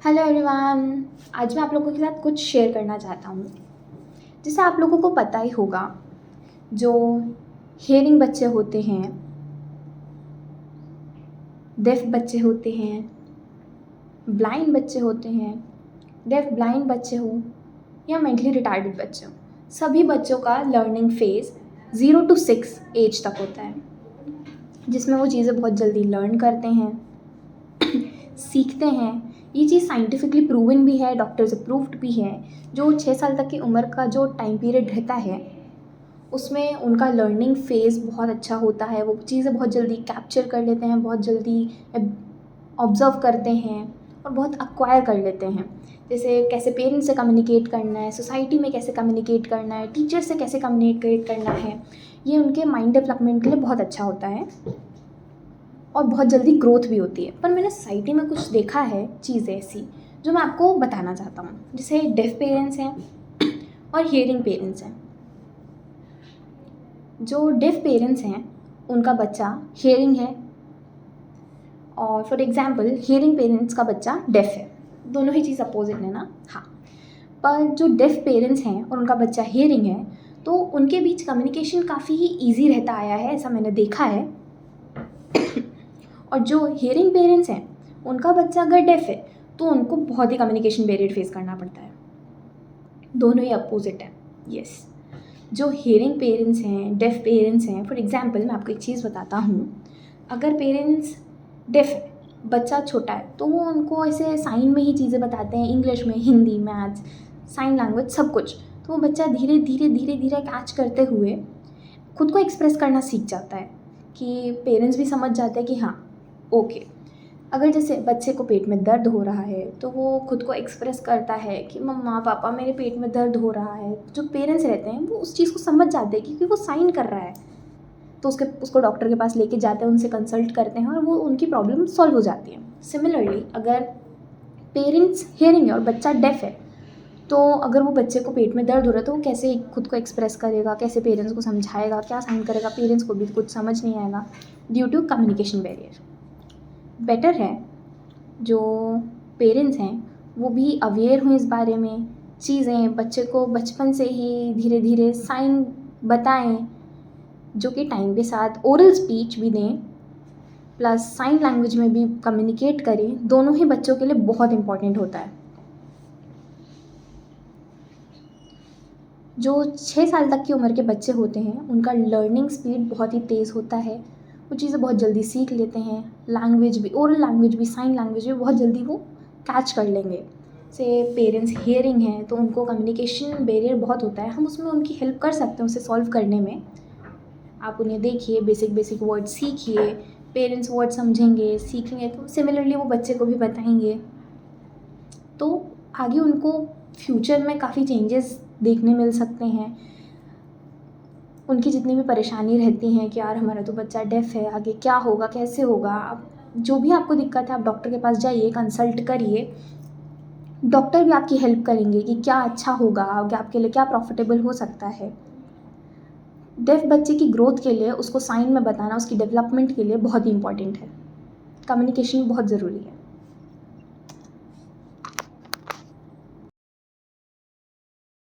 Hello everyone. आज मैं आप लोगों के साथ कुछ शेयर करना चाहता हूँ। जैसे आप लोगों को पता ही होगा, जो हियरिंग बच्चे होते हैं, डेफ बच्चे होते हैं, ब्लाइंड बच्चे होते हैं, डेफ ब्लाइंड बच्चे हो या मेंटली रिटार्डेड बच्चे हो, सभी बच्चों का लर्निंग फेज़ 0 to 6 एज तक होता है, जिसमें वो चीज़ें बहुत जल्दी लर्न करते हैं, सीखते हैं। ये चीज़ साइंटिफिकली प्रूवन भी है, डॉक्टर्स अप्रूव्ड भी है। जो 6 साल तक की उम्र का जो टाइम पीरियड रहता है, उसमें उनका लर्निंग फेज़ बहुत अच्छा होता है। वो चीज़ें बहुत जल्दी कैप्चर कर लेते हैं, बहुत जल्दी ऑब्ज़र्व करते हैं और बहुत एक्वायर कर लेते हैं। जैसे कैसे पेरेंट्स से कम्युनिकेट करना है, सोसाइटी में कैसे कम्युनिकेट करना है, टीचर से कैसे कम्युनिकेट करना है, ये उनके माइंड डेवलपमेंट के लिए बहुत अच्छा होता है और बहुत जल्दी ग्रोथ भी होती है। पर मैंने सोसाइटी में कुछ देखा है चीज़ें ऐसी जो मैं आपको बताना चाहता हूँ। जैसे डेफ पेरेंट्स हैं और हियरिंग पेरेंट्स हैं। जो डेफ पेरेंट्स हैं उनका बच्चा हियरिंग है, और फॉर एग्जांपल हियरिंग पेरेंट्स का बच्चा डेफ है। दोनों ही चीज़ अपोजिट है ना। हाँ, पर जो डेफ पेरेंट्स हैं और उनका बच्चा हियरिंग है, तो उनके बीच कम्युनिकेशन काफ़ी ही ईजी रहता आया है, ऐसा मैंने देखा है। और जो हियरिंग पेरेंट्स हैं उनका बच्चा अगर डेफ है तो उनको बहुत ही कम्युनिकेशन बैरियर फेस करना पड़ता है। दोनों ही अपोजिट है। यस, जो हियरिंग पेरेंट्स हैं, डेफ पेरेंट्स हैं, फॉर एग्जांपल मैं आपको एक चीज़ बताता हूँ। अगर पेरेंट्स डेफ है, बच्चा छोटा है, तो वो उनको ऐसे साइन में ही चीज़ें बताते हैं, इंग्लिश में, हिंदी, मैथ्स, साइन लैंग्वेज, सब कुछ। तो वो बच्चा धीरे धीरे कैच करते हुए खुद को एक्सप्रेस करना सीख जाता है कि पेरेंट्स भी समझ जाते हैं कि हाँ ओके। अगर जैसे बच्चे को पेट में दर्द हो रहा है तो वो खुद को एक्सप्रेस करता है कि मम्मा पापा मेरे पेट में दर्द हो रहा है। जो पेरेंट्स रहते हैं वो उस चीज़ को समझ जाते हैं क्योंकि वो साइन कर रहा है। तो उसको डॉक्टर के पास लेके जाते हैं, उनसे कंसल्ट करते हैं और वो उनकी प्रॉब्लम सॉल्व हो जाती है। सिमिलरली अगर पेरेंट्स हियरिंग है और बच्चा डेफ है, तो अगर वो बच्चे को पेट में दर्द हो रहा है तो वो कैसे खुद को एक्सप्रेस करेगा, कैसे पेरेंट्स को समझाएगा, क्या साइन करेगा, पेरेंट्स को भी कुछ समझ नहीं आएगा due to communication barrier. Better है जो पेरेंट्स हैं वो भी अवेयर हुए इस बारे में, चीज़ें बच्चे को बचपन से ही धीरे धीरे साइन बताएं, जो कि टाइम के साथ ओरल स्पीच भी दें प्लस साइन लैंग्वेज में भी कम्युनिकेट करें। दोनों ही बच्चों के लिए बहुत इम्पॉर्टेंट होता है। जो 6 साल तक की उम्र के बच्चे होते हैं उनका लर्निंग स्पीड बहुत ही तेज़ होता है। वो चीज़ें बहुत जल्दी सीख लेते हैं, लैंग्वेज भी, ओरल लैंग्वेज भी, साइन लैंग्वेज भी बहुत जल्दी वो कैच कर लेंगे। से पेरेंट्स हियरिंग हैं तो उनको कम्युनिकेशन बैरियर बहुत होता है, हम उसमें उनकी हेल्प कर सकते हैं उसे सॉल्व करने में। आप उन्हें देखिए, बेसिक वर्ड सीखिए, पेरेंट्स वर्ड समझेंगे, सीखेंगे तो सिमिलरली वो बच्चे को भी बताएंगे, तो आगे उनको फ्यूचर में काफ़ी चेंजेस देखने मिल सकते हैं। उनकी जितनी भी परेशानी रहती हैं कि यार हमारा तो बच्चा डेफ है, आगे क्या होगा, कैसे होगा, आप जो भी आपको दिक्कत है आप डॉक्टर के पास जाइए, कंसल्ट करिए। डॉक्टर भी आपकी हेल्प करेंगे कि क्या अच्छा होगा, आगे आपके लिए क्या प्रॉफिटेबल हो सकता है। डेफ बच्चे की ग्रोथ के लिए उसको साइन में बताना उसकी डेवलपमेंट के लिए बहुत ही इंपॉर्टेंट है। कम्युनिकेशन बहुत ज़रूरी है।